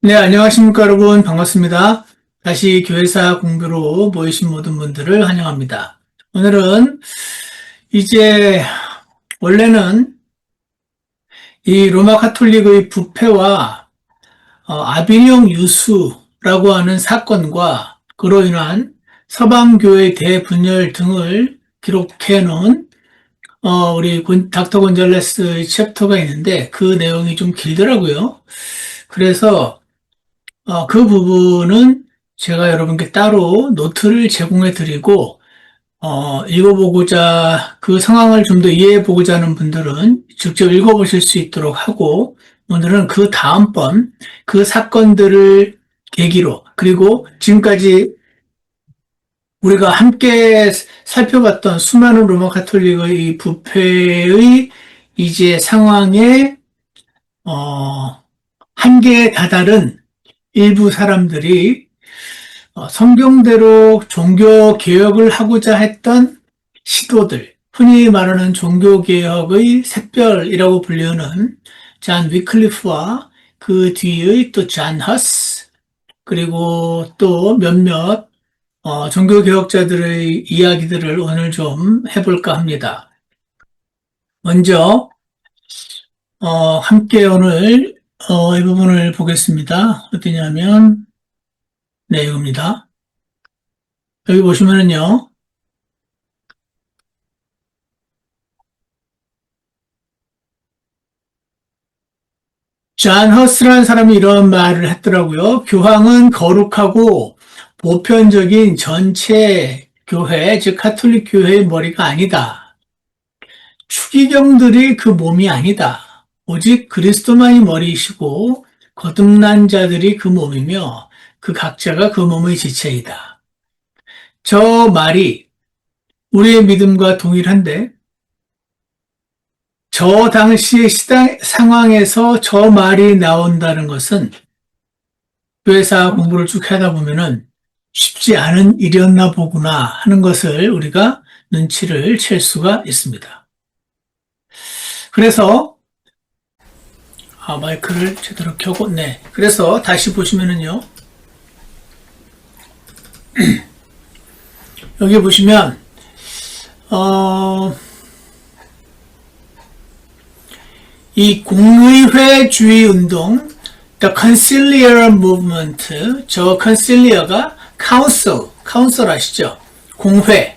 네, 안녕하십니까, 여러분. 반갑습니다. 다시 교회사 공부로 모이신 모든 분들을 환영합니다. 오늘은 이제 원래는 이 로마 카톨릭의 부패와 아비뇽 유수라고 하는 사건과 그로 인한 서방교회 대분열 등을 기록해 놓은 우리 닥터 곤잘레스의 챕터가 있는데 그 내용이 좀 길더라고요. 그래서 그 부분은 제가 여러분께 따로 노트를 제공해 드리고, 읽어보고자, 그 상황을 좀 더 이해해 보고자 하는 분들은 직접 읽어보실 수 있도록 하고, 오늘은 그 다음번, 그 사건들을 계기로, 그리고 지금까지 우리가 함께 살펴봤던 수많은 로마 카톨릭의 이 부패의 이제 상황에, 한계에 다다른 일부 사람들이 성경대로 종교 개혁을 하고자 했던 시도들, 흔히 말하는 종교 개혁의 샛별이라고 불리는 잔 위클리프와 그 뒤의 또 잔 허스, 그리고 또 몇몇 종교 개혁자들의 이야기들을 오늘 좀 해볼까 합니다. 먼저 함께 오늘 이 부분을 보겠습니다. 어디냐면 네, 이겁니다. 여기 보시면은요, 잔 허스라는 사람이 이런 말을 했더라고요. 교황은 거룩하고 보편적인 전체 교회, 즉 카톨릭 교회의 머리가 아니다. 추기경들이 그 몸이 아니다. 오직 그리스도만이 머리이시고 거듭난 자들이 그 몸이며 그 각자가 그 몸의 지체이다. 저 말이 우리의 믿음과 동일한데 저 당시의 상황에서 저 말이 나온다는 것은 교회사 공부를 쭉 하다 보면은 쉽지 않은 일이었나 보구나 하는 것을 우리가 눈치를 챌 수가 있습니다. 그래서 마이크를 제대로 켜고 네. 그래서 다시 보시면은요. 여기 보시면 이 공의회주의 운동, The Conciliar Movement, 저 Conciliar가 Council 아시죠? 공회를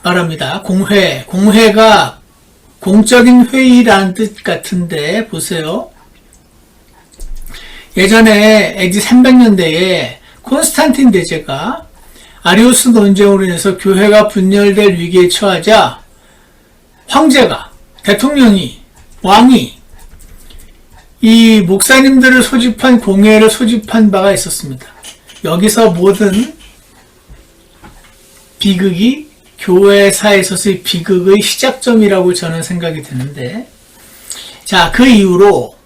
말합니다. 공회가 공적인 회의라는 뜻 같은데 보세요. 예전에 AD 300년대에 콘스탄틴 대제가 아리우스 논쟁으로 인해서 교회가 분열될 위기에 처하자 황제가, 대통령이, 왕이 이 목사님들을 소집한 공회를 소집한 바가 있었습니다. 여기서 모든 비극이 교회사에 있어서의 비극의 시작점이라고 저는 생각이 드는데, 자, 그 이후로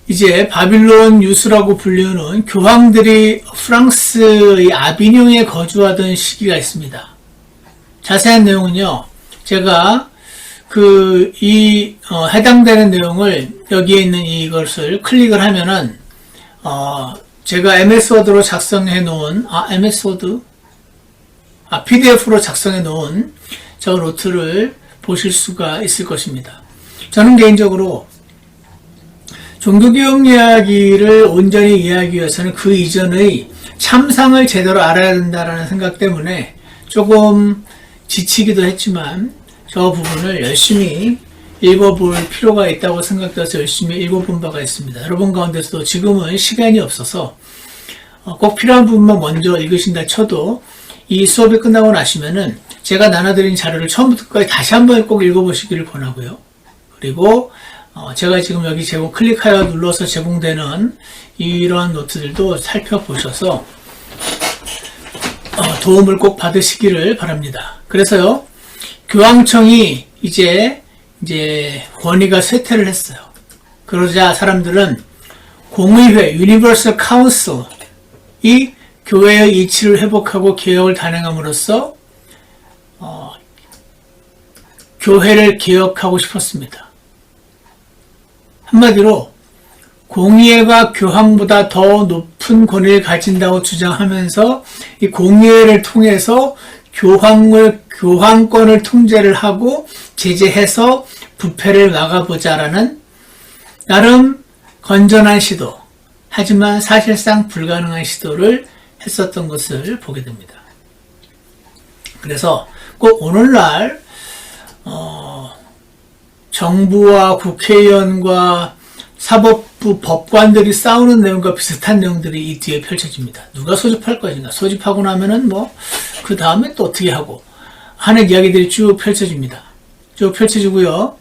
이제 바빌론 유수라고 불리는 교황들이 프랑스의 아비뇽에 거주하던 시기가 있습니다. 자세한 내용은요, 제가 해당되는 내용을 여기에 있는 이것을 클릭을 하면은, 제가 MS 워드로 작성해 놓은, PDF로 작성해 놓은 저 노트를 보실 수가 있을 것입니다. 저는 개인적으로 종교개혁 이야기를 온전히 이해하기 위해서는 그 이전의 참상을 제대로 알아야 된다는 생각 때문에 조금 지치기도 했지만 저 부분을 열심히 읽어볼 필요가 있다고 생각돼서 열심히 읽어본 바가 있습니다. 여러분 가운데서도 지금은 시간이 없어서 꼭 필요한 부분만 먼저 읽으신다 쳐도 이 수업이 끝나고 나시면은 제가 나눠드린 자료를 처음부터 끝까지 다시 한번 꼭 읽어보시기를 권하고요. 그리고 제가 지금 여기 클릭하여 눌러서 제공되는 이러한 노트들도 살펴보셔서 도움을 꼭 받으시기를 바랍니다. 그래서요, 교황청이 이제 권위가 쇠퇴를 했어요. 그러자 사람들은 공의회, Universal Council이 교회의 이치를 회복하고 개혁을 단행함으로써 교회를 개혁하고 싶었습니다. 한마디로 공의회가 교황보다 더 높은 권위를 가진다고 주장하면서 이 공의회를 통해서 교황권을 통제를 하고 제재해서 부패를 막아보자라는 나름 건전한 시도, 하지만 사실상 불가능한 시도를 했었던 것을 보게 됩니다. 그래서 꼭 오늘날 정부와 국회의원과 사법부 법관들이 싸우는 내용과 비슷한 내용들이 이 뒤에 펼쳐집니다. 누가 소집할 것인가? 소집하고 나면은 그 다음에 또 어떻게 하고 하는 이야기들이 쭉 펼쳐집니다. 쭉 펼쳐지고요.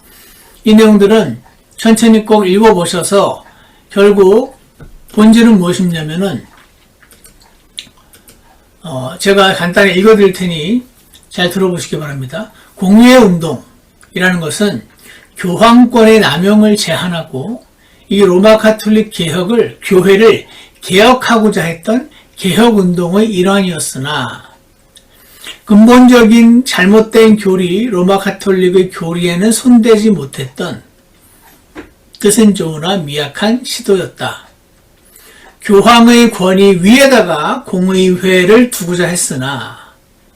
이 내용들은 천천히 꼭 읽어보셔서 결국 본질은 무엇이냐면은 제가 간단히 읽어드릴 테니 잘 들어보시기 바랍니다. 공의회 운동이라는 것은 교황권의 남용을 제한하고 이 로마 가톨릭 교회를 개혁하고자 했던 개혁운동의 일환이었으나 근본적인 잘못된 교리, 로마 가톨릭의 교리에는 손대지 못했던 뜻은 좋으나 미약한 시도였다. 교황의 권위 위에다가 공의회를 두고자 했으나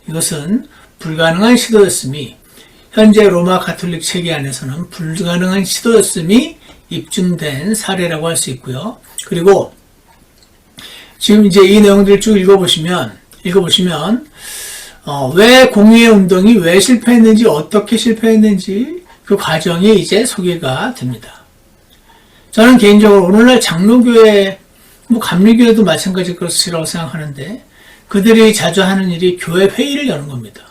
이것은 불가능한 시도였음이 현재 로마 가톨릭 체계 안에서는 불가능한 시도였음이 입증된 사례라고 할 수 있고요. 그리고 지금 이제 이 내용들을 쭉 읽어보시면 왜 공의회 운동이 왜 실패했는지, 어떻게 실패했는지 그 과정이 이제 소개가 됩니다. 저는 개인적으로 오늘날 장로교회, 감리교회도 마찬가지일 것이라고 생각하는데 그들이 자주 하는 일이 교회 회의를 여는 겁니다.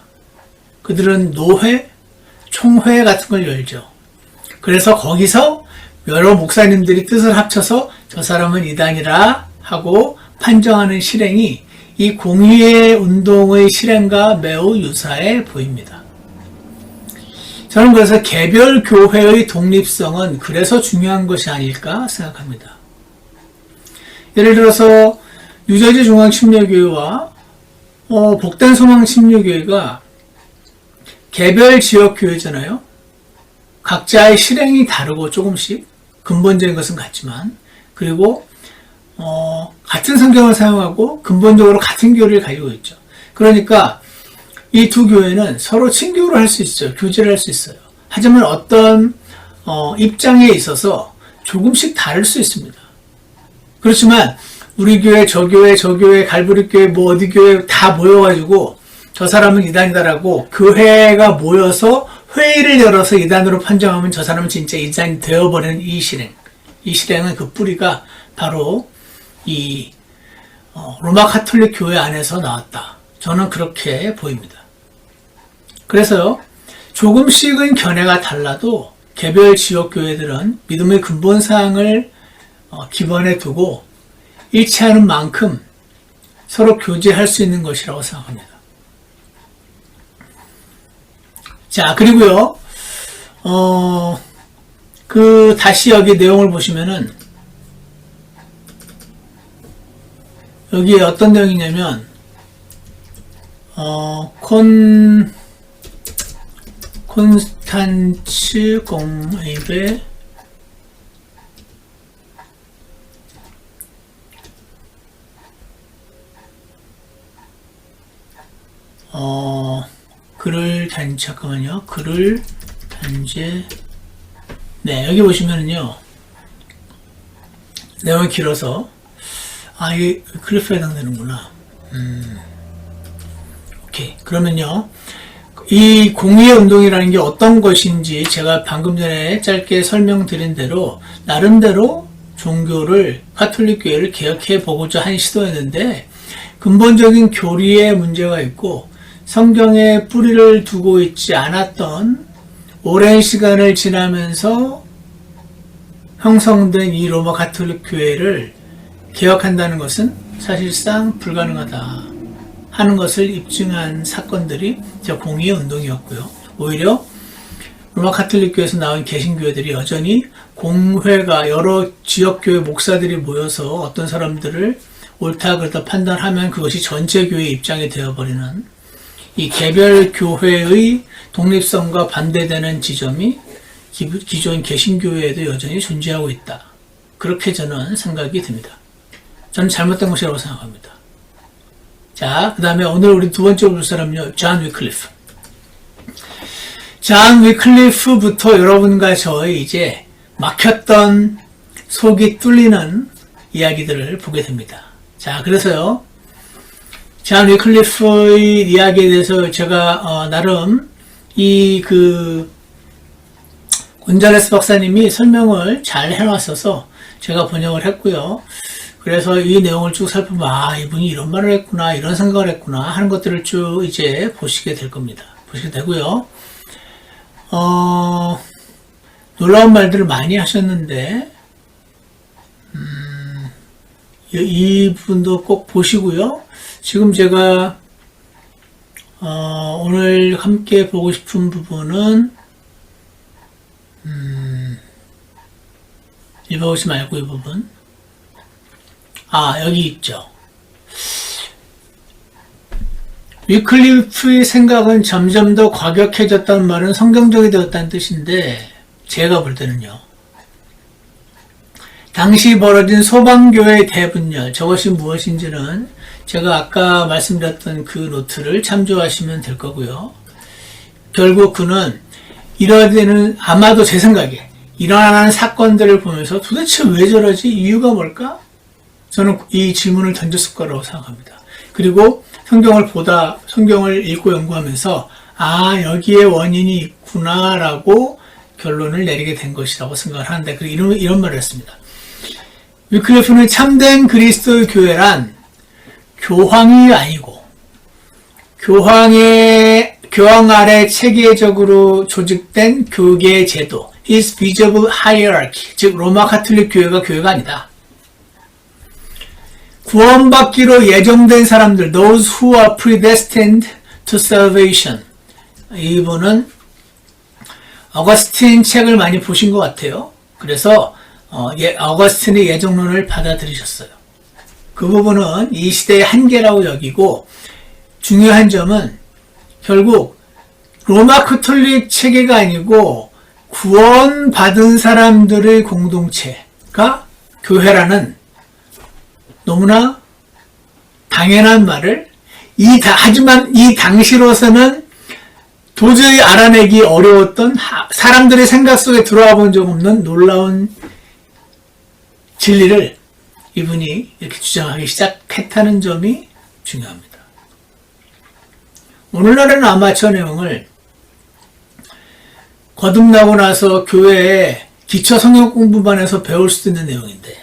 그들은 노회, 총회 같은 걸 열죠. 그래서 거기서 여러 목사님들이 뜻을 합쳐서 저 사람은 이단이라 하고 판정하는 실행이 이 공의회 운동의 실행과 매우 유사해 보입니다. 저는 그래서 개별 교회의 독립성은 그래서 중요한 것이 아닐까 생각합니다. 예를 들어서 뉴저지 중앙침례교회와 복된 소망 침례교회가 개별 지역교회잖아요. 각자의 실행이 다르고 조금씩 근본적인 것은 같지만 그리고 같은 성경을 사용하고 근본적으로 같은 교리를 가지고 있죠. 그러니까 이 두 교회는 서로 친교를 할 수 있어요. 교제를 할 수 있어요. 하지만 어떤 입장에 있어서 조금씩 다를 수 있습니다. 그렇지만 우리 교회, 저 교회, 갈보리 교회, 어디 교회 다 모여가지고 저 사람은 이단이다라고 교회가 모여서 회의를 열어서 이단으로 판정하면 저 사람은 진짜 이단이 되어버리는 이 실행은 그 뿌리가 바로 이 로마 가톨릭 교회 안에서 나왔다. 저는 그렇게 보입니다. 그래서요, 조금씩은 견해가 달라도 개별 지역 교회들은 믿음의 근본 사항을 기반에 두고 일치하는 만큼 서로 교제할 수 있는 것이라고 생각합니다. 자, 그리고요, 다시 여기 내용을 보시면은, 여기에 어떤 내용이냐면, 콘스탄츠 공의회 글을 단제 네, 여기 보시면은요, 내용이 길어서 이게 클리프에 해당되는구나. 오케이. 그러면요, 이 공의회 운동이라는 게 어떤 것인지 제가 방금 전에 짧게 설명드린 대로 나름대로 종교를, 가톨릭 교회를 개혁해 보고자 한 시도였는데 근본적인 교리에 문제가 있고 성경에 뿌리를 두고 있지 않았던 오랜 시간을 지나면서 형성된 이 로마 가톨릭 교회를 개혁한다는 것은 사실상 불가능하다 하는 것을 입증한 사건들이 공의회 운동이었고요. 오히려 로마 가톨릭 교회에서 나온 개신교회들이 여전히 공회가 여러 지역교회 목사들이 모여서 어떤 사람들을 옳다 그렇다 판단하면 그것이 전체 교회의 입장이 되어버리는 이 개별 교회의 독립성과 반대되는 지점이 기존 개신교회에도 여전히 존재하고 있다. 그렇게 저는 생각이 듭니다. 저는 잘못된 것이라고 생각합니다. 자, 그 다음에 오늘 우리 두 번째 볼 사람은요, 존 위클리프. 존 위클리프부터 여러분과 저의 이제 막혔던 속이 뚫리는 이야기들을 보게 됩니다. 자, 그래서요, 존 위클리프의 이야기에 대해서 제가 나름 곤잘레스 박사님이 설명을 잘 해놨어서 제가 번역을 했고요. 그래서 이 내용을 쭉 살펴보면 이분이 이런 말을 했구나, 이런 생각을 했구나 하는 것들을 쭉 이제 보시게 될 겁니다. 보시게 되고요. 놀라운 말들을 많이 하셨는데 이 부분도 꼭 보시고요. 지금 제가 오늘 함께 보고 싶은 부분은 읽어보지 말고 이 부분. 여기 있죠. 위클리프의 생각은 점점 더 과격해졌다는 말은 성경적이 되었다는 뜻인데, 제가 볼 때는요, 당시 벌어진 소방교회의 대분열, 저것이 무엇인지는 제가 아까 말씀드렸던 그 노트를 참조하시면 될 거고요. 결국 그는 이러되는, 아마도 제 생각에 일어나는 사건들을 보면서 도대체 왜 저러지? 이유가 뭘까? 저는 이 질문을 던졌을 거라고 생각합니다. 그리고 성경을 읽고 연구하면서 여기에 원인이 있구나라고 결론을 내리게 된 것이라고 생각을 하는데, 이런 말을 했습니다. 위클리프는 참된 그리스도의 교회란 교황이 아니고 교황 아래 체계적으로 조직된 교계 제도, His visible hierarchy, 즉 로마 가톨릭 교회가 아니다. 구원받기로 예정된 사람들, those who are predestined to salvation. 이분은 어거스틴 책을 많이 보신 것 같아요. 그래서 어거스틴의 예정론을 받아들이셨어요. 그 부분은 이 시대의 한계라고 여기고, 중요한 점은 결국 로마 가톨릭 체계가 아니고 구원받은 사람들의 공동체가 교회라는 너무나 당연한 말을 하지만 이 당시로서는 도저히 알아내기 어려웠던, 사람들의 생각 속에 들어와 본 적 없는 놀라운 진리를 이분이 이렇게 주장하기 시작했다는 점이 중요합니다. 오늘날에는 아마 저 내용을 거듭나고 나서 교회에 기초 성경 공부반에서 배울 수도 있는 내용인데,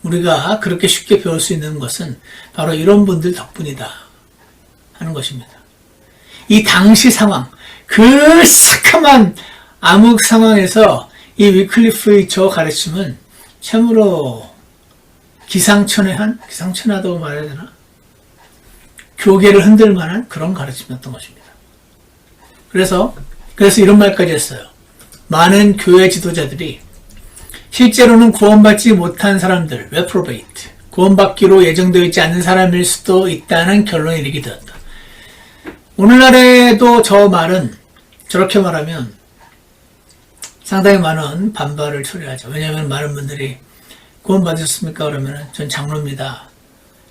우리가 그렇게 쉽게 배울 수 있는 것은 바로 이런 분들 덕분이다 하는 것입니다. 이 당시 상황, 그 새카만 암흑 상황에서 이 위클리프의 저 가르침은 참으로 기상천외하다고 말해야 되나? 교계를 흔들 만한 그런 가르침이었던 것입니다. 그래서 이런 말까지 했어요. 많은 교회 지도자들이 실제로는 구원받지 못한 사람들, reprobate, 구원받기로 예정되어 있지 않는 사람일 수도 있다는 결론에 이르게 되었다. 오늘날에도 저 말은 저렇게 말하면 상당히 많은 반발을 초래하죠. 왜냐하면 많은 분들이 구원받으셨습니까? 그러면 전 장로입니다.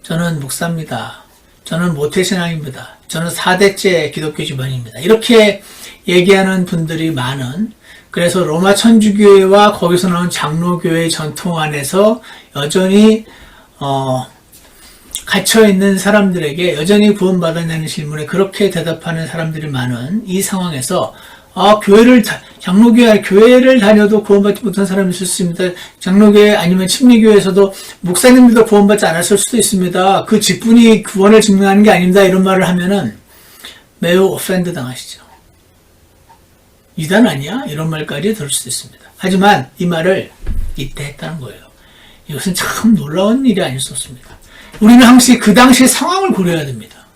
저는 목사입니다. 저는 모태신앙입니다. 저는 4대째 기독교 집안입니다. 이렇게 얘기하는 분들이 많은, 그래서 로마 천주교회와 거기서 나온 장로교회의 전통 안에서 여전히 갇혀있는 사람들에게 여전히 구원받았냐는 질문에 그렇게 대답하는 사람들이 많은 이 상황에서 교회를 다녀도 구원받지 못한 사람이 있을 수 있습니다. 장로교회 아니면 침례교회에서도 목사님들도 구원받지 않았을 수도 있습니다. 그 직분이 구원을 증명하는 게 아닙니다. 이런 말을 하면은 매우 오펜드 당하시죠. 이단 아니야? 이런 말까지 들을 수도 있습니다. 하지만 이 말을 이때 했다는 거예요. 이것은 참 놀라운 일이 아닐 수 없습니다. 우리는 항상 그 당시의 상황을 고려해야 됩니다.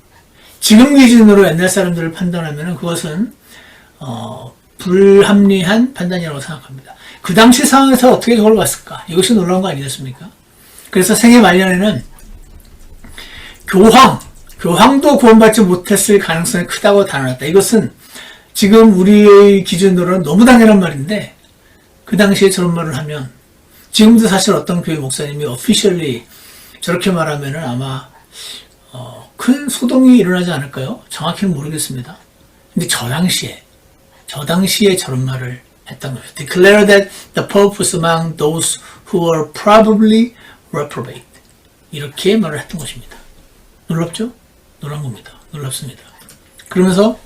지금 기준으로 옛날 사람들을 판단하면 그것은 불합리한 판단이라고 생각합니다. 그 당시 상황에서 어떻게 그걸 봤을까? 이것이 놀라운 거 아니겠습니까? 그래서 생애 말년에는 교황도 구원받지 못했을 가능성이 크다고 단언했다. 이것은 지금 우리의 기준으로는 너무 당연한 말인데, 그 당시에 저런 말을 하면, 지금도 사실 어떤 교회 목사님이 officially 저렇게 말하면은 아마 큰 소동이 일어나지 않을까요? 정확히는 모르겠습니다. 근데 저 당시에 저런 말을 했던 거예요. Declare that the Pope was among those who were probably reprobate. 이렇게 말을 했던 것입니다. 놀랍죠? 놀란 겁니다. 놀랍습니다. 그러면서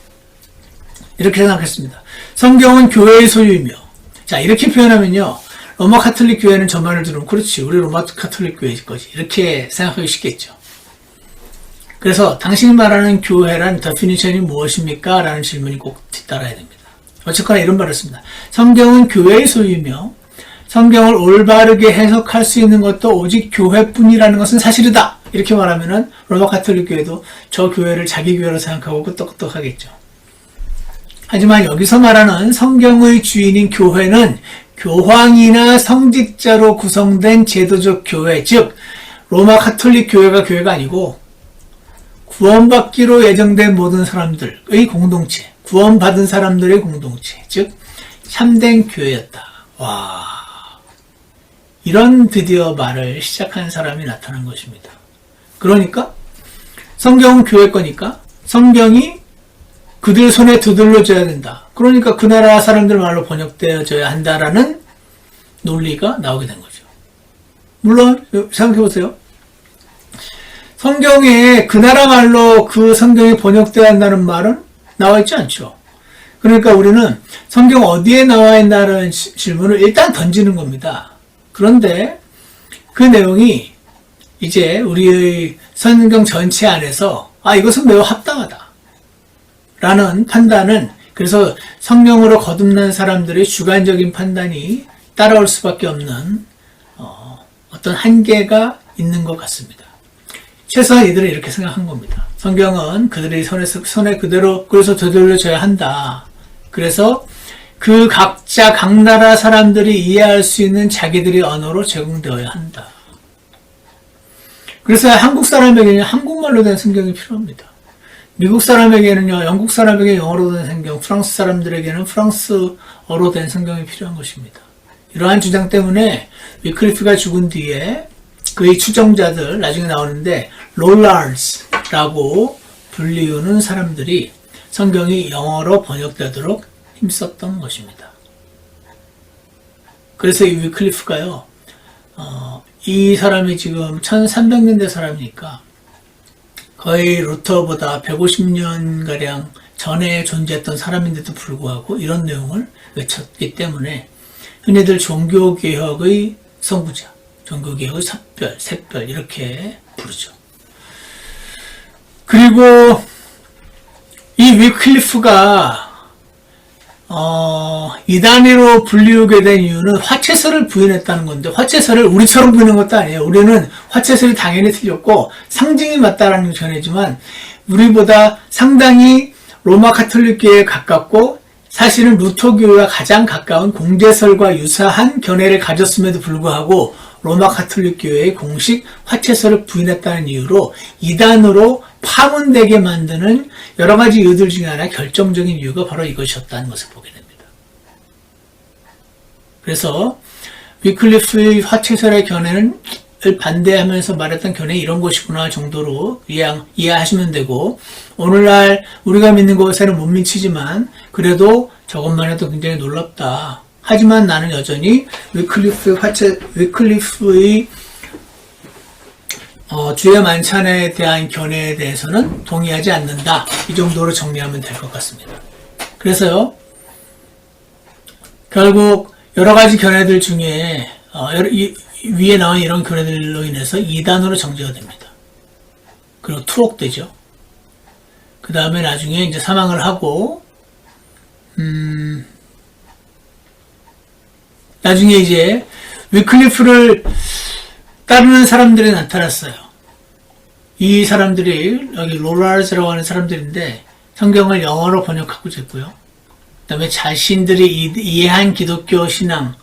이렇게 생각했습니다. 성경은 교회의 소유이며, 자, 이렇게 표현하면요, 로마 카톨릭 교회는 저 말을 들으면, 그렇지, 우리 로마 카톨릭 교회일 거지. 이렇게 생각하기 쉽겠죠. 그래서 당신이 말하는 교회란 데피니션이 무엇입니까? 라는 질문이 꼭 뒤따라야 됩니다. 어쨌거나 이런 말을 했습니다. 성경은 교회의 소유이며 성경을 올바르게 해석할 수 있는 것도 오직 교회뿐이라는 것은 사실이다. 이렇게 말하면은 로마 카톨릭 교회도 저 교회를 자기 교회로 생각하고 끄떡끄떡하겠죠. 하지만 여기서 말하는 성경의 주인인 교회는 교황이나 성직자로 구성된 제도적 교회, 즉 로마 카톨릭 교회가 아니고 구원받기로 예정된 모든 사람들의 공동체, 구원받은 사람들의 공동체, 즉 참된 교회였다. 와, 이런 드디어 말을 시작한 사람이 나타난 것입니다. 그러니까 성경은 교회 거니까 성경이 그들 손에 두들러져야 된다. 그러니까 그 나라 사람들 말로 번역되어져야 한다라는 논리가 나오게 된 거죠. 물론 생각해보세요. 성경에 그 나라 말로 그 성경이 번역되어야 한다는 말은 나와 있지 않죠. 그러니까 우리는 성경 어디에 나와 있나라는 질문을 일단 던지는 겁니다. 그런데 그 내용이 이제 우리의 성경 전체 안에서 이것은 매우 합당하다 라는 판단은, 그래서 성령으로 거듭난 사람들의 주관적인 판단이 따라올 수밖에 없는 어떤 한계가 있는 것 같습니다. 최소한 이들은 이렇게 생각한 겁니다. 성경은 그들의 손에 그대로 그래서 되돌려져야 한다. 그래서 그 각자 각 나라 사람들이 이해할 수 있는 자기들의 언어로 제공되어야 한다. 그래서 한국 사람에게는 한국말로 된 성경이 필요합니다. 미국 사람에게는요, 영국 사람에게 영어로 된 성경, 프랑스 사람들에게는 프랑스어로 된 성경이 필요한 것입니다. 이러한 주장 때문에 위클리프가 죽은 뒤에 그의 추종자들 나중에 나오는데 롤라르스라고 불리우는 사람들이 성경이 영어로 번역되도록 힘썼던 것입니다. 그래서 이 위클리프가요, 이 사람이 지금 1300년대 사람이니까 거의 루터보다 150년가량 전에 존재했던 사람인데도 불구하고 이런 내용을 외쳤기 때문에 흔히들 종교개혁의 선구자, 종교개혁의 샛별 이렇게 부르죠. 그리고 이 위클리프가 이단위로 불리우게 된 이유는 화채설을 부인했다는 건데, 화채설을 우리처럼 부인한 것도 아니에요. 우리는 화채설이 당연히 틀렸고 상징이 맞다라는 견해지만 우리보다 상당히 로마 카톨릭교회에 가깝고 사실은 루터교회와 가장 가까운 공제설과 유사한 견해를 가졌음에도 불구하고 로마 카톨릭교회의 공식 화채설을 부인했다는 이유로 이단으로 파문되게 만드는 여러 가지 이유들 중에 하나, 결정적인 이유가 바로 이것이었다는 것을 보게 됩니다. 그래서 위클리프의 화채설의 견해를 반대하면서 말했던 견해 이런 것이구나 정도로 이해하시면 되고, 오늘날 우리가 믿는 것에는 못 미치지만 그래도 저것만 해도 굉장히 놀랍다. 하지만 나는 여전히 위클리프의 주의 만찬에 대한 견해에 대해서는 동의하지 않는다. 이 정도로 정리하면 될 것 같습니다. 그래서요, 결국 여러 가지 견해들 중에 위에 나온 이런 견해들로 인해서 2단으로 정제가 됩니다. 그리고 투옥되죠. 그 다음에 나중에 이제 사망을 하고 나중에 이제 위클리프를 따르는 사람들이 나타났어요. 이 사람들이 여기 롤라르스라고 하는 사람들인데 성경을 영어로 번역하고 있고요. 그 다음에 자신들이 이해한 기독교 신앙,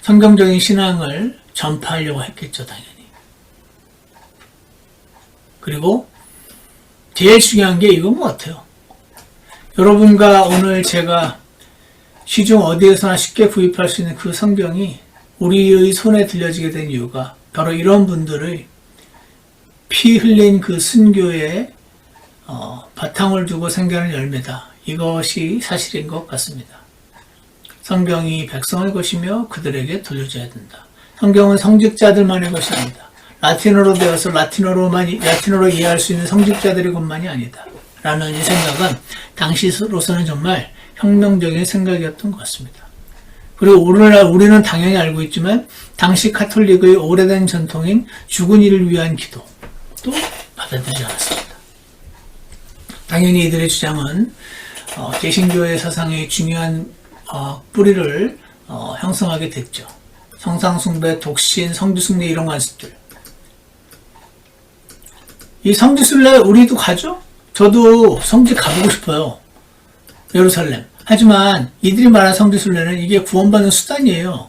성경적인 신앙을 전파하려고 했겠죠, 당연히. 그리고 제일 중요한 게 이건 것 같아요. 여러분과 오늘 제가 시중 어디에서나 쉽게 구입할 수 있는 그 성경이 우리의 손에 들려지게 된 이유가 바로 이런 분들의 피 흘린 그 순교에 바탕을 두고 생겨난 열매다. 이것이 사실인 것 같습니다. 성경이 백성의 것이며 그들에게 돌려져야 된다. 성경은 성직자들만의 것이 아니다. 라틴어로 되어서 라틴어로 이해할 수 있는 성직자들의 것만이 아니다. 라는 이 생각은 당시로서는 정말 혁명적인 생각이었던 것 같습니다. 그리고 오늘날 우리는 당연히 알고 있지만 당시 카톨릭의 오래된 전통인 죽은 이를 위한 기도도 받아들이지 않았습니다. 당연히 이들의 주장은 개신교의 사상의 중요한 뿌리를 형성하게 됐죠. 성상숭배, 독신, 성지순례 이런 관습들. 이 성지순례 우리도 가죠? 저도 성지 가보고 싶어요. 예루살렘. 하지만 이들이 말하는 성지순례는 이게 구원받는 수단이에요.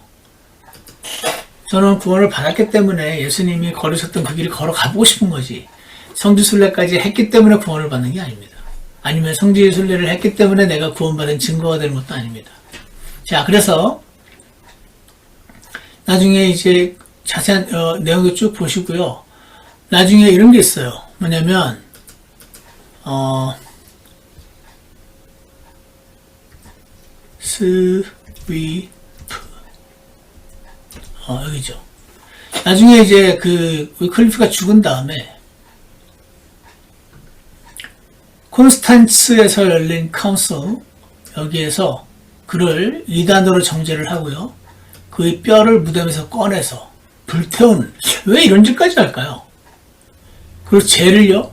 저는 구원을 받았기 때문에 예수님이 걸으셨던 그 길을 걸어 가보고 싶은 거지. 성지순례까지 했기 때문에 구원을 받는 게 아닙니다. 아니면 성지순례를 했기 때문에 내가 구원받은 증거가 되는 것도 아닙니다. 자, 그래서 나중에 이제 자세한 내용도 쭉 보시고요. 나중에 이런 게 있어요. 뭐냐면 스위프 여기죠. 나중에 이제 그 위클리프가 죽은 다음에 콘스탄츠에서 열린 카운슬 여기에서 그를 이단으로 정죄를 하고요. 그의 뼈를 무덤에서 꺼내서 불태운 왜 이런 짓까지 할까요? 그리고 죄를요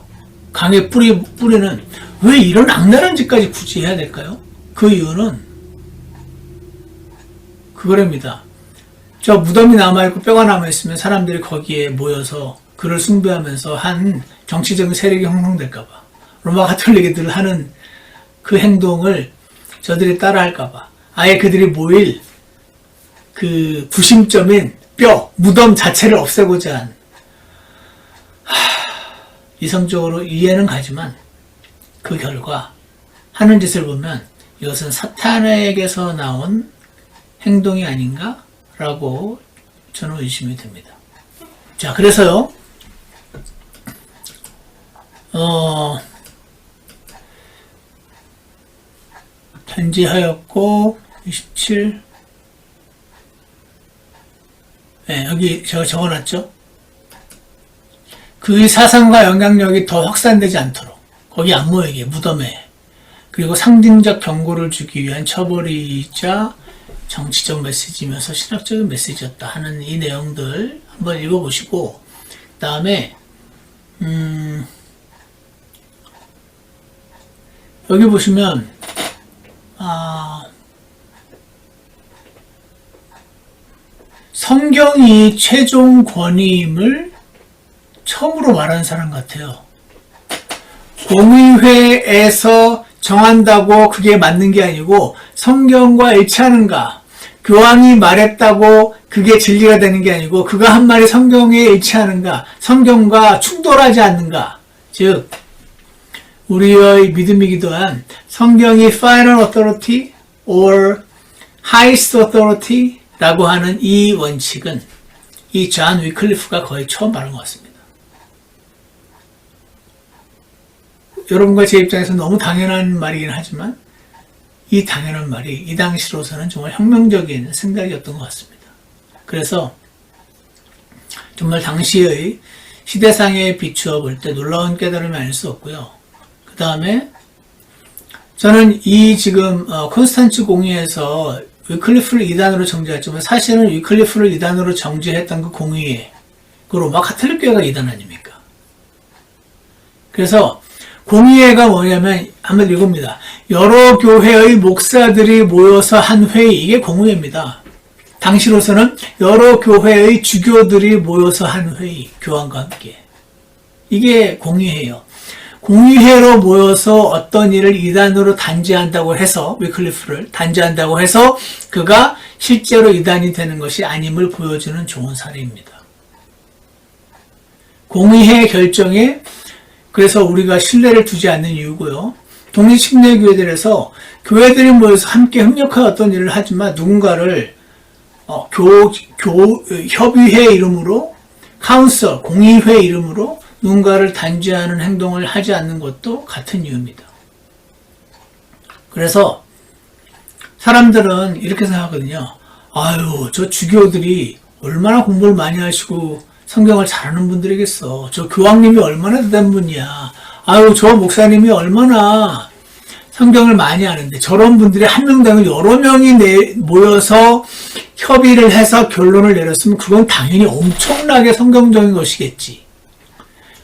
강에 뿌리는 왜 이런 악랄한 짓까지 굳이 해야 될까요? 그 이유는 그거랍니다. 저 무덤이 남아있고 뼈가 남아있으면 사람들이 거기에 모여서 그를 숭배하면서 한 정치적인 세력이 형성될까봐 로마 가톨릭이들 하는 그 행동을 저들이 따라할까봐 아예 그들이 모일 그 구심점인 뼈, 무덤 자체를 없애고자 한 이성적으로 이해는 가지만 그 결과 하는 짓을 보면 이것은 사탄에게서 나온 행동이 아닌가? 라고 저는 의심이 됩니다. 자, 그래서요, 편지하였고, 27, 네, 여기 제가 적어놨죠? 그의 사상과 영향력이 더 확산되지 않도록, 거기 안 모이게, 무덤에, 그리고 상징적 경고를 주기 위한 처벌이자 정치적 메시지면서 신학적인 메시지였다 하는 이 내용들 한번 읽어보시고 그 다음에 여기 보시면 성경이 최종 권위임을 처음으로 말하는 사람 같아요. 공의회에서 정한다고 그게 맞는 게 아니고 성경과 일치하는가, 교황이 말했다고 그게 진리가 되는 게 아니고 그가 한 말이 성경에 일치하는가, 성경과 충돌하지 않는가, 즉 우리의 믿음이기도 한 성경이 final authority or highest authority 라고 하는 이 원칙은 이 존 위클리프가 거의 처음 말한 것 같습니다. 여러분과 제 입장에서 너무 당연한 말이긴 하지만 이 당연한 말이 이 당시로서는 정말 혁명적인 생각이었던 것 같습니다. 그래서 정말 당시의 시대상에 비추어 볼 때 놀라운 깨달음이 아닐 수 없고요. 그 다음에 저는 이 지금 콘스탄츠 공의에서 위클리프를 이단으로 정죄했지만 사실은 위클리프를 이단으로 정죄했던 그 공의회, 그 로마 카톨릭 교회가 이단 아닙니까? 그래서 공의회가 뭐냐면 한번 읽어봅니다. 여러 교회의 목사들이 모여서 한 회의, 이게 공의회입니다. 당시로서는 여러 교회의 주교들이 모여서 한 회의, 교황과 함께. 이게 공의회예요. 공의회로 모여서 어떤 일을 이단으로 단죄한다고 해서, 위클리프를 단죄한다고 해서 그가 실제로 이단이 되는 것이 아님을 보여주는 좋은 사례입니다. 공의회 결정에 그래서 우리가 신뢰를 두지 않는 이유고요. 독립침례교회들에서 교회들이 모여서 함께 협력하여 어떤 일을 하지만 누군가를 협의회 이름으로 카운슬, 공의회 이름으로 누군가를 단죄하는 행동을 하지 않는 것도 같은 이유입니다. 그래서 사람들은 이렇게 생각하거든요. 아유, 저 주교들이 얼마나 공부를 많이 하시고 성경을 잘하는 분들이겠어. 저 교황님이 얼마나 대단한 분이야. 아유, 저 목사님이 얼마나 성경을 많이 아는데 저런 분들이 한 명당을 여러 명이 모여서 협의를 해서 결론을 내렸으면 그건 당연히 엄청나게 성경적인 것이겠지.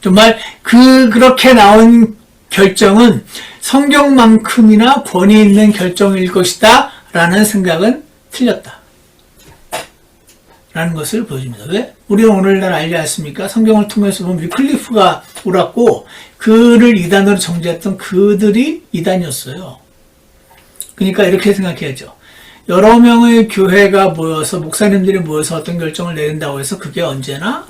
정말 그렇게 나온 결정은 성경만큼이나 권위 있는 결정일 것이다 라는 생각은 틀렸다 라는 것을 보여줍니다. 왜? 우리는 오늘날 알지 않습니까? 성경을 통해서 보면 위클리프가 옳았고 그를 이단으로 정죄했던 그들이 이단이었어요. 그러니까 이렇게 생각해야죠. 여러 명의 교회가 모여서 목사님들이 모여서 어떤 결정을 내린다고 해서 그게 언제나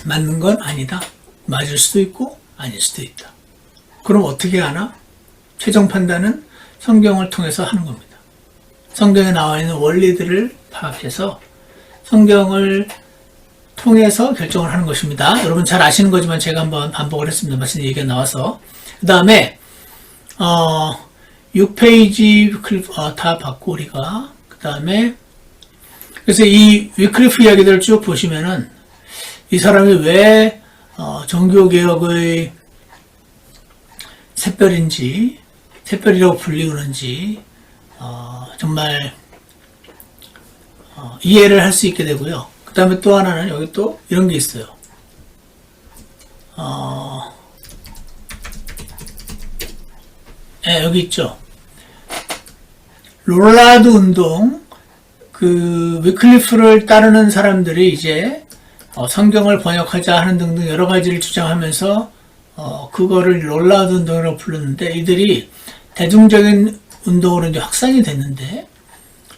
맞는 건 아니다. 맞을 수도 있고 아닐 수도 있다. 그럼 어떻게 하나? 최종 판단은 성경을 통해서 하는 겁니다. 성경에 나와 있는 원리들을 파악해서 성경을 통해서 결정을 하는 것입니다. 여러분 잘 아시는 거지만 제가 한번 반복을 했습니다. 말씀 얘기가 나와서. 그 다음에 6페이지 위클리프 다 봤고 우리가 그 다음에 그래서 이 위클리프 이야기들을 쭉 보시면은 이 사람이 왜 종교개혁의 샛별이라고 불리우는지 정말 이해를 할 수 있게 되고요. 그 다음에 또 하나는 여기 또 이런 게 있어요. 여기 있죠. 롤라드 운동, 그 위클리프를 따르는 사람들이 이제 성경을 번역하자 하는 등등 여러 가지를 주장하면서 그거를 롤라드 운동이라고 불렀는데 이들이 대중적인 운동으로 이제 확산이 됐는데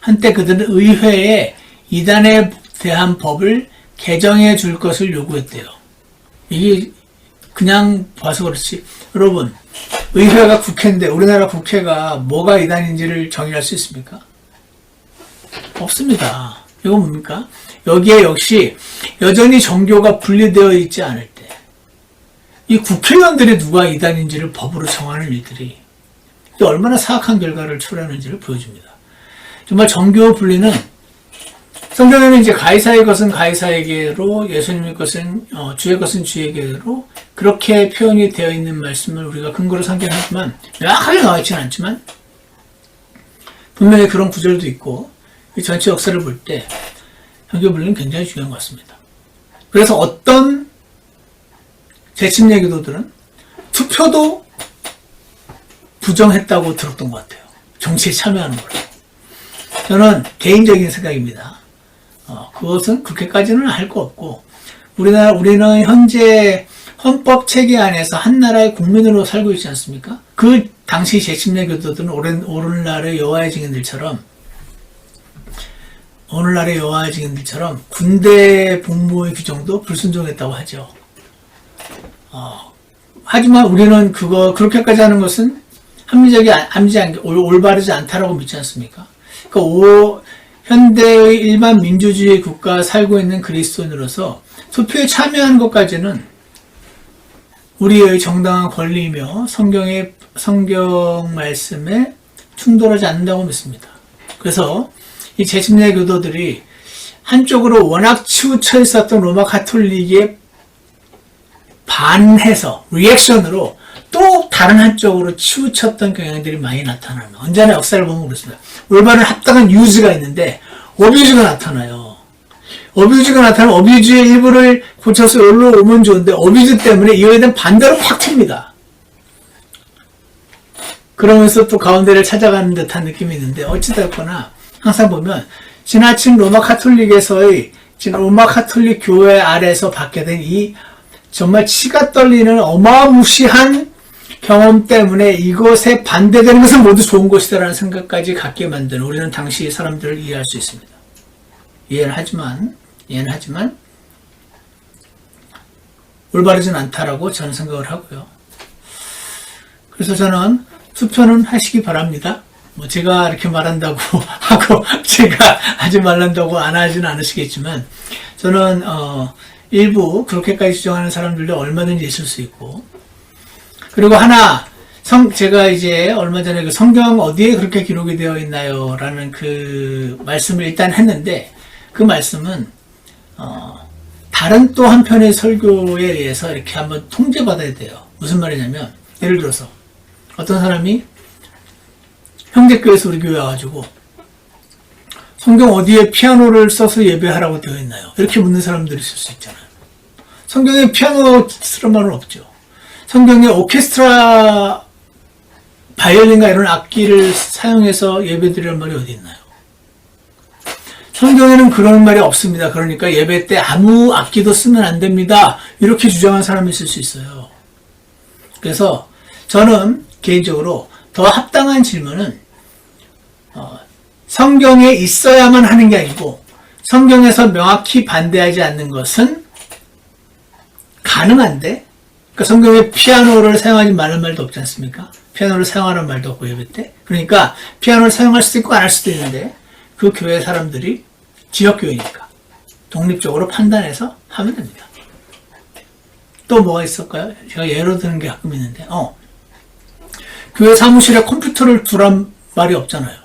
한때 그들은 의회에 이단에 대한 법을 개정해 줄 것을 요구했대요. 이게 그냥 봐서 그렇지. 여러분, 의회가 국회인데 우리나라 국회가 뭐가 이단인지를 정의할 수 있습니까? 없습니다. 이건 뭡니까? 여기에 역시 여전히 종교가 분리되어 있지 않을 때 이 국회의원들이 누가 이단인지를 법으로 정하는 일들이 얼마나 사악한 결과를 초래하는지를 보여줍니다. 정말 종교 분리는 성경에는 이제 가이사의 것은 가이사에게로 예수님의 것은 주의 것은 주에게로 그렇게 표현이 되어 있는 말씀을 우리가 근거로 삼긴 하지만 명확하게 나와 있지는 않지만 분명히 그런 구절도 있고 이 전체 역사를 볼 때 종교 분리는 굉장히 중요한 것 같습니다. 그래서 어떤 재침례 기도들은 투표도 부정했다고 들었던 것 같아요. 정치에 참여하는 걸. 저는 개인적인 생각입니다. 그것은 그렇게까지는 할 거 없고 우리는 현재 헌법 체계 안에서 한 나라의 국민으로 살고 있지 않습니까? 그 당시 재침례 교도들은 오늘날의 여호와의 증인들처럼 군대 복무의 규정도 불순종했다고 하죠. 하지만 우리는 그렇게까지 하는 것은 올바르지 않다라고 믿지 않습니까? 그러니까 현대의 일반 민주주의 국가 살고 있는 그리스도인으로서 투표에 참여하는 것까지는 우리의 정당한 권리이며 성경 말씀에 충돌하지 않는다고 믿습니다. 그래서 이 재침례 교도들이 한쪽으로 워낙 치우쳐 있었던 로마 가톨릭에 반해서 리액션으로 또 다른 한쪽으로 치우쳤던 경향들이 많이 나타나는 언제나 역사를 보면 그렇습니다. 올바른 합당한 유즈가 있는데 어뷰즈가 나타나요. 어뷰즈가 나타나면 어뷰즈의 일부를 고쳐서 여기로 오면 좋은데 어뷰즈 때문에 이거에 대한 반대로 확 튑니다. 그러면서 또 가운데를 찾아가는 듯한 느낌이 있는데 어찌됐거나 항상 보면 지나친 로마 카톨릭 교회 아래에서 받게 된 이 정말 치가 떨리는 어마무시한 경험 때문에 이것에 반대되는 것은 모두 좋은 것이다라는 생각까지 갖게 만드는 우리는 당시 사람들을 이해할 수 있습니다. 이해는 하지만 올바르진 않다라고 저는 생각을 하고요. 그래서 저는 투표는 하시기 바랍니다. 뭐 제가 이렇게 말한다고 하고 제가 하지 말란다고 안 하지는 않으시겠지만 저는 일부 그렇게까지 주장하는 사람들도 얼마든지 있을 수 있고, 그리고 하나 제가 이제 얼마 전에 그 성경 어디에 그렇게 기록이 되어 있나요? 라는 그 말씀을 일단 했는데, 그 말씀은 다른 또 한편의 설교에 의해서 이렇게 한번 통제받아야 돼요. 무슨 말이냐면, 예를 들어서 어떤 사람이 형제교회에서 우리 교회 와가지고 성경 어디에 피아노를 써서 예배하라고 되어 있나요? 이렇게 묻는 사람들이 있을 수 있잖아요. 성경에 피아노 쓰는 말은 없죠. 성경에 오케스트라, 바이올린과 이런 악기를 사용해서 예배드리는 말이 어디 있나요? 성경에는 그런 말이 없습니다. 그러니까 예배 때 아무 악기도 쓰면 안 됩니다. 이렇게 주장한 사람이 있을 수 있어요. 그래서 저는 개인적으로 더 합당한 질문은 성경에 있어야만 하는 게 아니고 성경에서 명확히 반대하지 않는 것은 가능한데, 그러니까 성경에 피아노를 사용하지 말는 말도 없지 않습니까? 피아노를 사용하라는 말도 없고 예배 때. 그러니까 피아노를 사용할 수도 있고 안 할 수도 있는데 그 교회 사람들이 지역교회니까 독립적으로 판단해서 하면 됩니다. 또 뭐가 있을까요? 제가 예로 드는 게 가끔 있는데 교회 사무실에 컴퓨터를 두란 말이 없잖아요.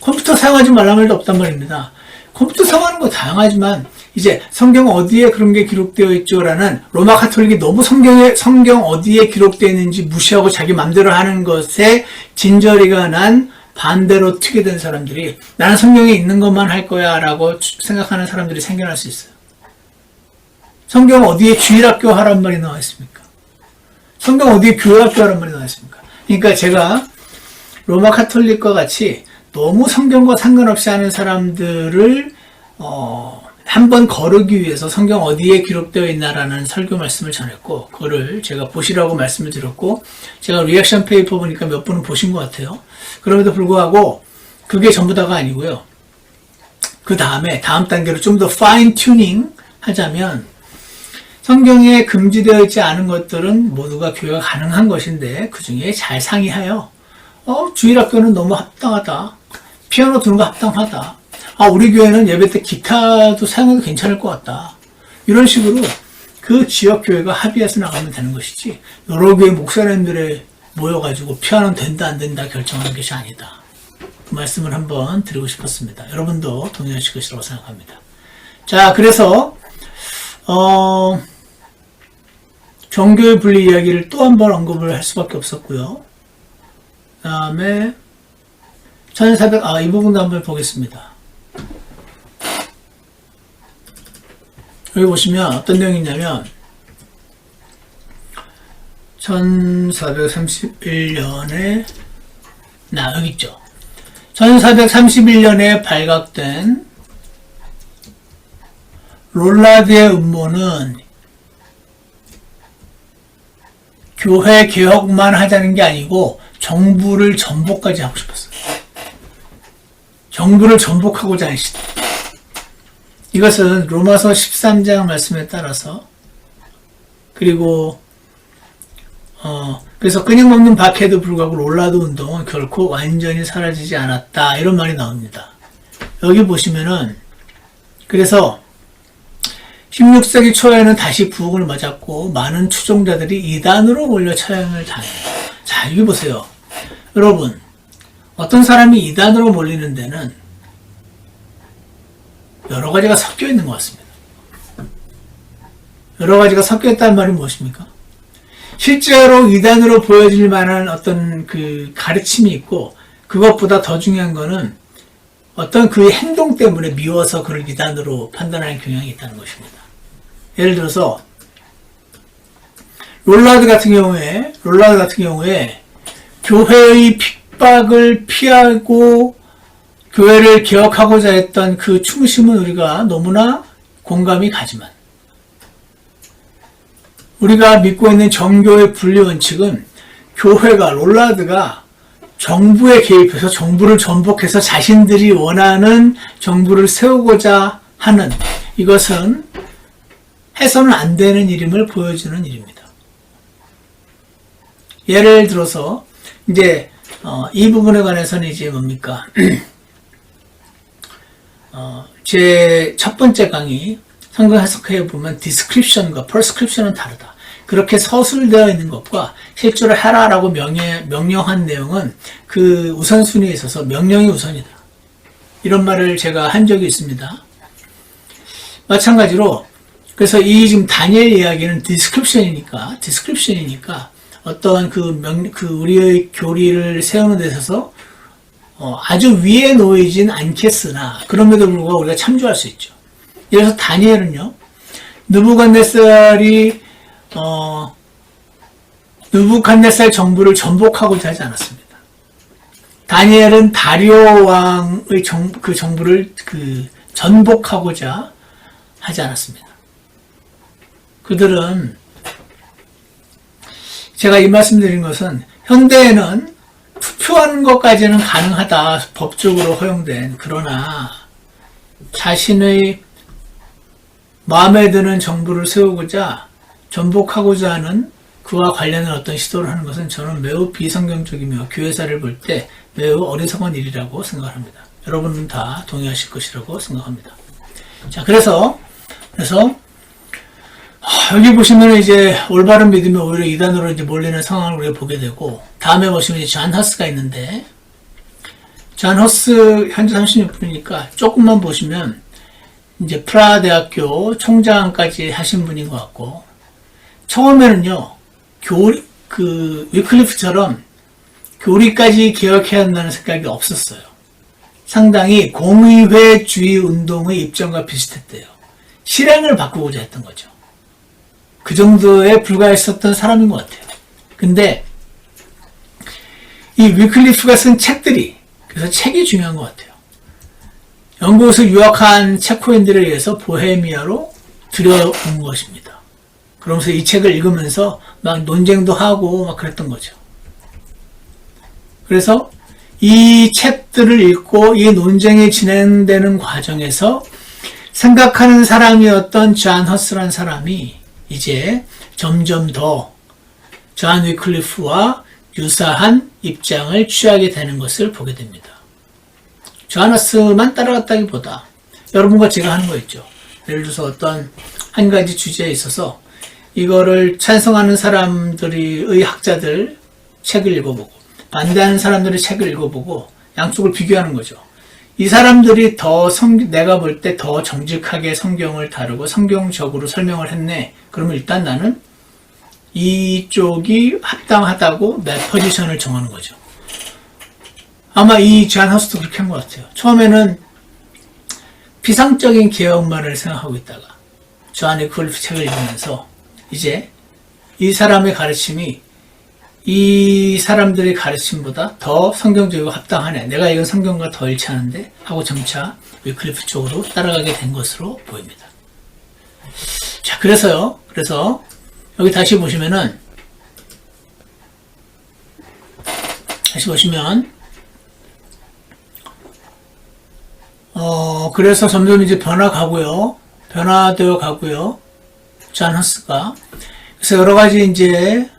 컴퓨터 사용하지 말란 말도 없단 말입니다. 컴퓨터 사용하는 거 다양하지만 이제 성경 어디에 그런 게 기록되어 있죠라는 로마 카톨릭이 너무 성경 어디에 기록되어 있는지 무시하고 자기 맘대로 하는 것에 진저리가 난 반대로 튀게 된 사람들이 나는 성경에 있는 것만 할 거야 라고 생각하는 사람들이 생겨날 수 있어요. 성경 어디에 주일학교 하란 말이 나와 있습니까? 성경 어디에 교회학교 하란 말이 나와 있습니까? 그러니까 제가 로마 카톨릭과 같이 너무 성경과 상관없이 하는 사람들을 한번 거르기 위해서 성경 어디에 기록되어 있나라는 설교 말씀을 전했고, 그거를 제가 보시라고 말씀을 드렸고, 제가 리액션 페이퍼 보니까 몇 분은 보신 것 같아요. 그럼에도 불구하고 그게 전부 다가 아니고요. 그 다음에 다음 단계로 좀 더 파인 튜닝 하자면, 성경에 금지되어 있지 않은 것들은 모두가 교회가 가능한 것인데 그 중에 잘 상의하여 주일학교는 너무 합당하다, 피아노 두는 거 합당하다, 우리 교회는 예배 때 기타도 사용해도 괜찮을 것 같다, 이런 식으로 그 지역교회가 합의해서 나가면 되는 것이지 여러 교회 목사님들이 모여가지고 피아노는 된다 안 된다 결정하는 것이 아니다. 그 말씀을 한번 드리고 싶었습니다. 여러분도 동의하실 것이라고 생각합니다. 자, 그래서 종교의 분리 이야기를 또 한 번 언급을 할 수밖에 없었고요. 그 다음에 1400, 이 부분도 한번 보겠습니다. 여기 보시면 어떤 내용이 있냐면 1431년에 여기 있죠. 1431년에 발각된 롤라드의 음모는 교회 개혁만 하자는 게 아니고 정부를 전복까지 하고 싶었어요. 정부를 전복하고자 하는 시대. 이것은 로마서 13장 말씀에 따라서, 그리고 그래서 그냥 먹는 박해도 불구하고 롤라드 운동은 결코 완전히 사라지지 않았다, 이런 말이 나옵니다. 여기 보시면은 그래서 16세기 초에는 다시 부흥을 맞았고 많은 추종자들이 이단으로 몰려 처형을 당합니다. 자, 여기 보세요. 여러분, 어떤 사람이 이단으로 몰리는 데는 여러 가지가 섞여 있는 것 같습니다. 여러 가지가 섞여 있다는 말이 무엇입니까? 실제로 이단으로 보여질 만한 어떤 그 가르침이 있고, 그것보다 더 중요한 거는 어떤 그의 행동 때문에 미워서 그를 이단으로 판단하는 경향이 있다는 것입니다. 예를 들어서 롤라드 같은 경우에 교회의 핍박을 피하고 교회를 개혁하고자 했던 그 충심은 우리가 너무나 공감이 가지만, 우리가 믿고 있는 정교의 분리 원칙은 롤라드가 정부에 개입해서 정부를 전복해서 자신들이 원하는 정부를 세우고자 하는, 이것은 해서는 안 되는 일임을 보여주는 일입니다. 예를 들어서 이제 이 부분에 관해서는 이제 뭡니까? 제 첫 번째 강의 성경 해석해 보면 디스크립션과 퍼스크립션은 다르다. 그렇게 서술되어 있는 것과 실제로 해라라고 명령한 내용은 그 우선순위에 있어서 명령이 우선이다. 이런 말을 제가 한 적이 있습니다. 마찬가지로 그래서 이 지금 다니엘 이야기는 디스크립션이니까 어떠한 우리의 교리를 세우는 데 있어서 아주 위에 놓이진 않겠으나 그럼에도 불구하고 우리가 참조할 수 있죠. 예를 들어서 다니엘은요, 느부갓네살 정부를 전복하고자 하지 않았습니다. 다니엘은 다리오 왕의 정부를 전복하고자 하지 않았습니다. 그들은 제가 이 말씀드린 것은 현대에는 투표하는 것까지는 가능하다. 법적으로 허용된. 그러나 자신의 마음에 드는 정부를 세우고자 전복하고자 하는 그와 관련된 어떤 시도를 하는 것은 저는 매우 비성경적이며 교회사를 볼 때 매우 어리석은 일이라고 생각합니다. 여러분은 다 동의하실 것이라고 생각합니다. 자, 그래서 여기 보시면 이제 올바른 믿음이 오히려 이단으로 이제 몰리는 상황을 우리가 보게 되고, 다음에 보시면 이제 존 허스가 있는데, 존 허스 현재 36분이니까 조금만 보시면 이제 프라하 대학교 총장까지 하신 분인 것 같고, 처음에는요 위클리프처럼 교리까지 개혁해야 한다는 생각이 없었어요. 상당히 공의회주의 운동의 입장과 비슷했대요. 실행을 바꾸고자 했던 거죠. 그 정도에 불과했었던 사람인 것 같아요. 근데 이 위클리프가 쓴 책들이, 그래서 책이 중요한 것 같아요. 영국에서 유학한 체코인들에 의해서 보헤미아로 들여온 것입니다. 그러면서 이 책을 읽으면서 막 논쟁도 하고 막 그랬던 거죠. 그래서 이 책들을 읽고 이 논쟁이 진행되는 과정에서 생각하는 사람이었던 존 허스라는 사람이 이제 점점 더 존 위클리프와 유사한 입장을 취하게 되는 것을 보게 됩니다. 존 허스만 따라갔다기보다 여러분과 제가 하는 거 있죠. 예를 들어서 어떤 한 가지 주제에 있어서 이거를 찬성하는 사람들의 학자들 책을 읽어보고 반대하는 사람들의 책을 읽어보고 양쪽을 비교하는 거죠. 이 사람들이 내가 볼 때 더 정직하게 성경을 다루고 성경적으로 설명을 했네. 그러면 일단 나는 이쪽이 합당하다고 내 포지션을 정하는 거죠. 아마 이 존 허스도 그렇게 한 것 같아요. 처음에는 피상적인 개혁만을 생각하고 있다가 존 위클리프 책을 읽으면서 이제 이 사람의 가르침이 이 사람들의 가르침보다 더 성경적이고 합당하네. 내가 이건 성경과 더 일치하는데 하고 점차 위클리프 쪽으로 따라가게 된 것으로 보입니다. 자, 그래서 여기 다시 보시면 그래서 점점 이제 변화되어 가고요. 존 허스가. 그래서 여러 가지 이제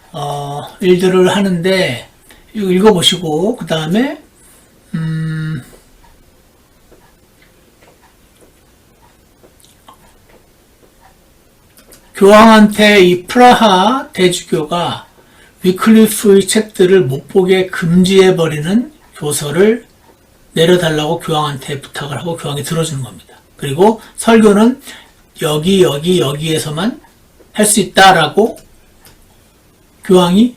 일들을 하는데, 이거 읽어보시고, 그 다음에, 교황한테 이 프라하 대주교가 위클리프의 책들을 못 보게 금지해버리는 교서를 내려달라고 교황한테 부탁을 하고 교황이 들어주는 겁니다. 그리고 설교는 여기에서만 할 수 있다라고 교황이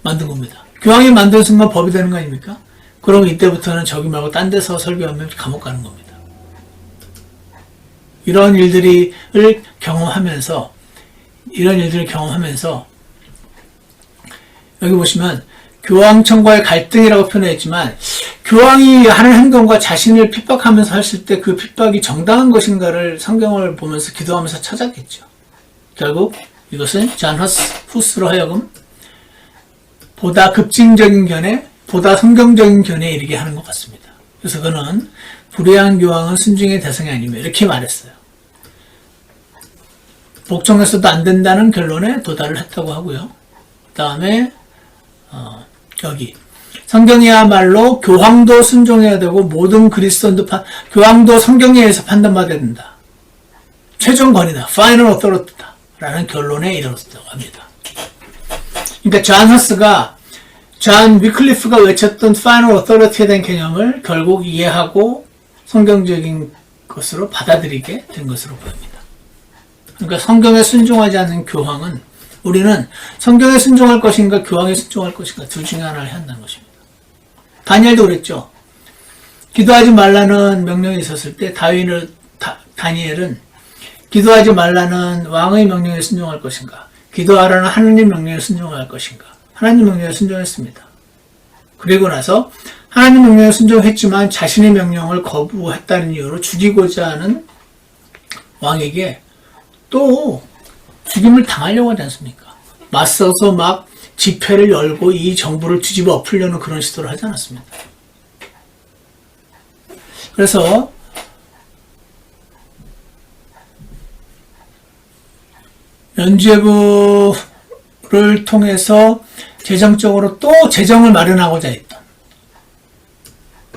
만든 겁니다. 교황이 만든 순간 법이 되는 거 아닙니까? 그럼 이때부터는 저기 말고 딴 데서 설교하면 감옥 가는 겁니다. 이런 일들을 경험하면서 여기 보시면 교황청과의 갈등이라고 표현했지만 교황이 하는 행동과 자신을 핍박하면서 했을 때 그 핍박이 정당한 것인가를 성경을 보면서 기도하면서 찾았겠죠. 결국 이것은 존 후스로 하여금 보다 급진적인 견해, 보다 성경적인 견해에 이르게 하는 것 같습니다. 그래서 그는 불의한 교황은 순종의 대상이 아니며 이렇게 말했어요. 복종해서도 안 된다는 결론에 도달을 했다고 하고요. 그 다음에 여기 성경이야말로 교황도 순종해야 되고 모든 그리스도인도 교황도 성경에 의해서 판단받아야 된다. 최종 권위다. Final Authority다. 라는 결론에 이르렀다고 합니다. 그러니까 존 위클리프가 외쳤던 Final Authority에 대한 개념을 결국 이해하고 성경적인 것으로 받아들이게 된 것으로 보입니다. 그러니까 성경에 순종하지 않는 교황은 우리는 성경에 순종할 것인가 교황에 순종할 것인가 둘 중에 하나를 해야 한다는 것입니다. 다니엘도 그랬죠. 기도하지 말라는 명령이 있었을 때 다니엘은 기도하지 말라는 왕의 명령에 순종할 것인가 기도하라는 하나님 명령에 순종할 것인가 하나님 명령에 순종했습니다. 그리고 나서 하나님 명령에 순종했지만 자신의 명령을 거부했다는 이유로 죽이고자 하는 왕에게 또 죽임을 당하려고 하지 않습니까? 맞서서 막 집회를 열고 이 정부를 뒤집어 엎으려는 그런 시도를 하지 않았습니다. 그래서 면죄부를 통해서 재정적으로 또 재정을 마련하고자 했던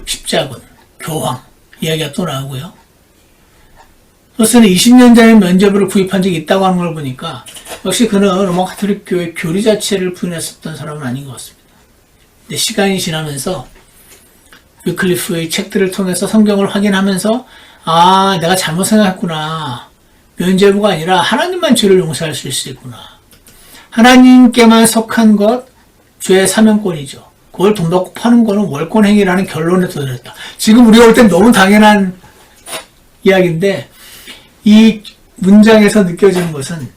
십자군, 교황 이야기가 또 나오고요. 그것은 20년 전에 면죄부를 구입한 적이 있다고 하는 걸 보니까 역시 그는 로마 가톨릭 교회 교리 자체를 부인했었던 사람은 아닌 것 같습니다. 근데 시간이 지나면서 위클리프의 책들을 통해서 성경을 확인하면서 내가 잘못 생각했구나. 면죄부가 아니라 하나님만 죄를 용서할 수 있겠구나. 하나님께만 속한 것 죄의 사명권이죠. 그걸 돈 받고 파는 거는 월권행위라는 결론에 도달했다. 지금 우리가 볼 땐 너무 당연한 이야기인데 이 문장에서 느껴지는 것은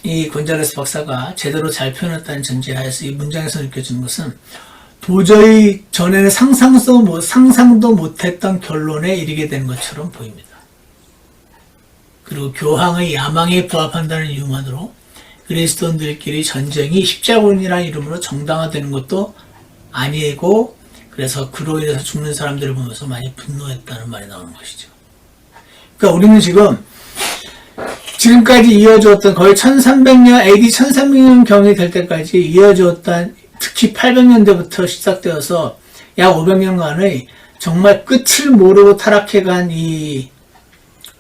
이 곤잘레스 박사가 제대로 잘 표현했다는 전제하에서 이 문장에서 느껴지는 것은 도저히 전에는 상상도 못했던 결론에 이르게 된 것처럼 보입니다. 그리고 교황의 야망에 부합한다는 이유만으로 그리스도인들끼리 전쟁이 십자군이라는 이름으로 정당화되는 것도 아니고 그래서 그로 인해서 죽는 사람들을 보면서 많이 분노했다는 말이 나오는 것이죠. 그러니까 우리는 지금까지 이어졌던 거의 1300년, AD 1300년경이 될 때까지 이어졌던 특히 800년대부터 시작되어서 약 500년간의 정말 끝을 모르고 타락해간 이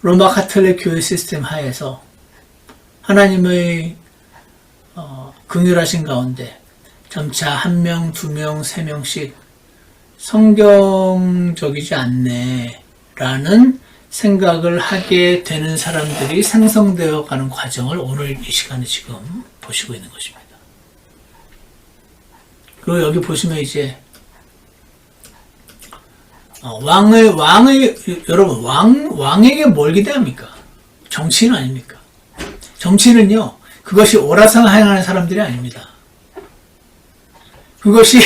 로마 가톨릭 교회 시스템 하에서 하나님의 긍휼하신 가운데 점차 1명, 2명, 3명씩 성경적이지 않네 라는 생각을 하게 되는 사람들이 생성되어 가는 과정을 오늘 이 시간에 지금 보시고 있는 것입니다. 그리고 여기 보시면 이제 여러분 왕에게 뭘 기대합니까? 정치인 아닙니까? 정치는요 그것이 옳아서 행하는 사람들이 아닙니다. 그것이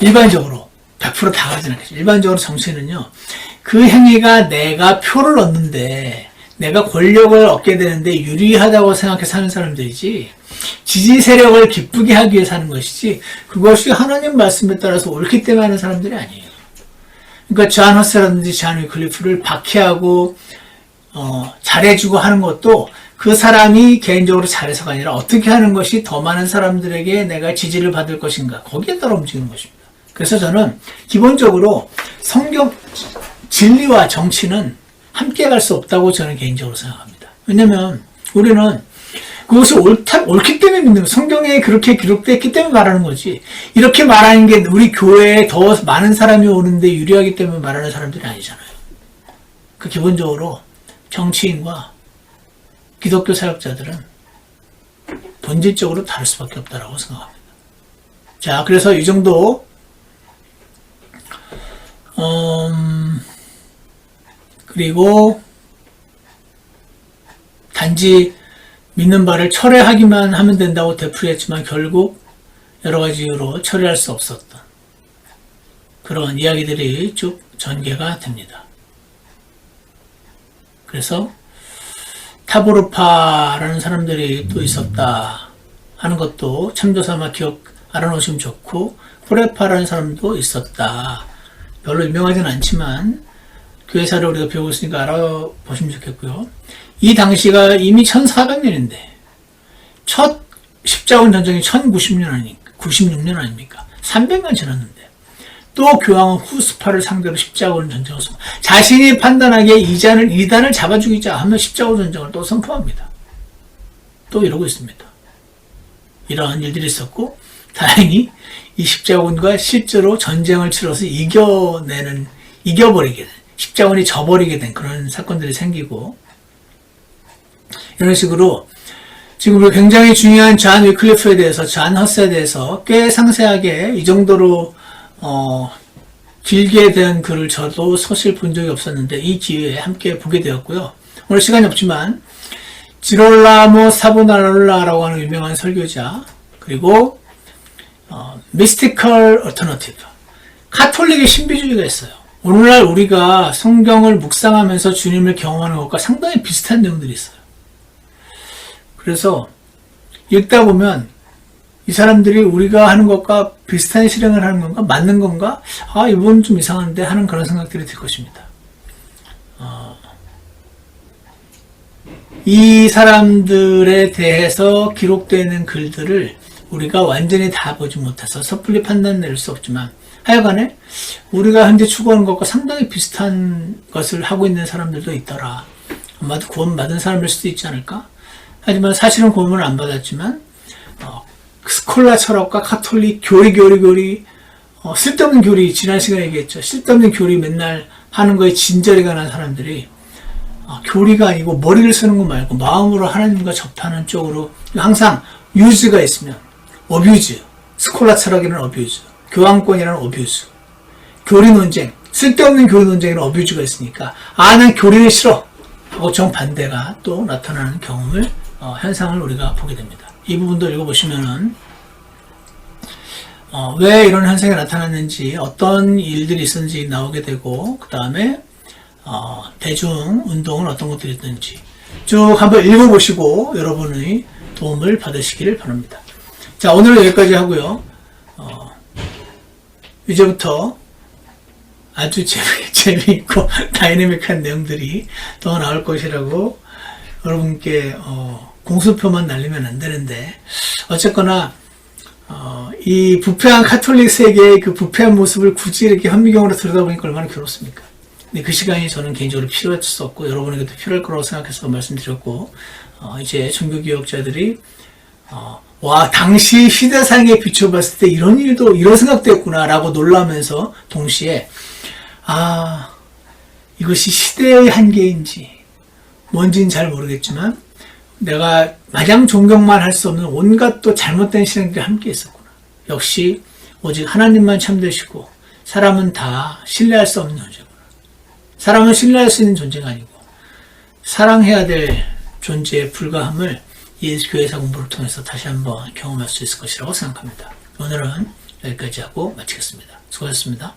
일반적으로 100% 다 그러진 않겠죠. 일반적으로 정치는요 그 행위가 내가 표를 얻는데 내가 권력을 얻게 되는데 유리하다고 생각해서 하는 사람들이지 지지 세력을 기쁘게 하기 위해 사는 것이지 그것이 하나님 말씀에 따라서 옳기 때문에 하는 사람들이 아니에요. 그러니까 존 허스라든지 존 위클리프를 박해하고 잘해주고 하는 것도 그 사람이 개인적으로 잘해서가 아니라 어떻게 하는 것이 더 많은 사람들에게 내가 지지를 받을 것인가 거기에 따라 움직이는 것입니다. 그래서 저는 기본적으로 성경 진리와 정치는 함께 갈 수 없다고 저는 개인적으로 생각합니다. 왜냐하면 우리는 그것이 옳기 때문에 믿는 거예요. 성경에 그렇게 기록되었기 때문에 말하는 거지. 이렇게 말하는 게 우리 교회에 더 많은 사람이 오는데 유리하기 때문에 말하는 사람들이 아니잖아요. 그 기본적으로 정치인과 기독교 사역자들은 본질적으로 다를 수밖에 없다고 생각합니다. 자, 그래서 이 정도 그리고 단지 믿는 바를 철회하기만 하면 된다고 되풀이했지만 결국 여러 가지 이유로 처리할 수 없었던 그런 이야기들이 쭉 전개가 됩니다. 그래서 타보르파라는 사람들이 또 있었다 하는 것도 참조삼아 알아놓으시면 좋고 호레파라는 사람도 있었다. 별로 유명하진 않지만 교회사를 우리가 배우고 있으니까 알아보시면 좋겠고요. 이 당시가 이미 1400년인데 첫 십자군 전쟁이 1090년 아니니까 96년 아닙니까? 300년 지났는데 또 교황은 후스파를 상대로 십자군 전쟁을 선포. 자신이 판단하기에 이단을 잡아 죽이자 하면 십자군 전쟁을 또 선포합니다. 또 이러고 있습니다. 이러한 일들이 있었고 다행히 이 십자군과 실제로 전쟁을 치러서 이겨버리게 된, 십자군이 져버리게 된 그런 사건들이 생기고, 이런 식으로 지금 우리 굉장히 중요한 존 위클리프에 대해서, 존 허스에 대해서 꽤 상세하게 이 정도로 길게 된 글을 저도 사실 본 적이 없었는데 이 기회에 함께 보게 되었고요. 오늘 시간이 없지만 지롤라모 사보나롤라라고 하는 유명한 설교자, 그리고 미스티컬 얼터너티브, 카톨릭의 신비주의가 있어요. 오늘날 우리가 성경을 묵상하면서 주님을 경험하는 것과 상당히 비슷한 내용들이 있어요. 그래서 읽다 보면 이 사람들이 우리가 하는 것과 비슷한 실행을 하는 건가? 맞는 건가? 아, 이건 좀 이상한데 하는 그런 생각들이 들 것입니다. 이 사람들에 대해서 기록되어 있는 글들을 우리가 완전히 다 보지 못해서 섣불리 판단 내릴 수 없지만, 하여간에 우리가 현재 추구하는 것과 상당히 비슷한 것을 하고 있는 사람들도 있더라. 아마도 구원받은 사람일 수도 있지 않을까? 하지만 사실은 구원을 안 받았지만 스콜라 철학과 카톨릭 교리 쓸데없는 교리, 지난 시간에 얘기했죠. 쓸데없는 교리 맨날 하는 거에 진절이 가는 사람들이 교리가 아니고 머리를 쓰는 거 말고 마음으로 하나님과 접하는 쪽으로 항상 유즈가 있으면 어뷰즈, 스콜라 철학이라는 어뷰즈, 교황권이라는 어뷰즈, 교리 논쟁, 쓸데없는 교리 논쟁이라는 어뷰즈가 있으니까 난 교리는 싫어 하고 정반대가 또 나타나는 경험을 현상을 우리가 보게 됩니다. 이 부분도 읽어보시면은 왜 이런 현상이 나타났는지, 어떤 일들이 있었는지 나오게 되고, 그 다음에 대중운동은 어떤 것들이 있는지 쭉 한번 읽어보시고 여러분의 도움을 받으시기를 바랍니다. 자, 오늘은 여기까지 하고요. 이제부터 아주 재미있고 다이내믹한 내용들이 더 나올 것이라고 여러분께 공수표만 날리면 안 되는데, 어쨌거나 이 부패한 카톨릭 세계의 그 부패한 모습을 굳이 이렇게 현미경으로 들여다보니까 얼마나 괴롭습니까? 근데 그 시간이 저는 개인적으로 필요했었고 여러분에게도 필요할 거라고 생각해서 말씀드렸고, 이제 종교개혁자들이 당시 시대상에 비춰봤을 때 이런 일도, 이런 생각도 했구나 라고 놀라면서 동시에 이것이 시대의 한계인지 뭔지는 잘 모르겠지만 내가 마냥 존경만 할 수 없는 온갖 또 잘못된 실행들이 함께 있었구나. 역시 오직 하나님만 참되시고 사람은 다 신뢰할 수 없는 존재구나. 사람은 신뢰할 수 있는 존재가 아니고 사랑해야 될 존재에 불과함을 이 교회사 공부를 통해서 다시 한번 경험할 수 있을 것이라고 생각합니다. 오늘은 여기까지 하고 마치겠습니다. 수고하셨습니다.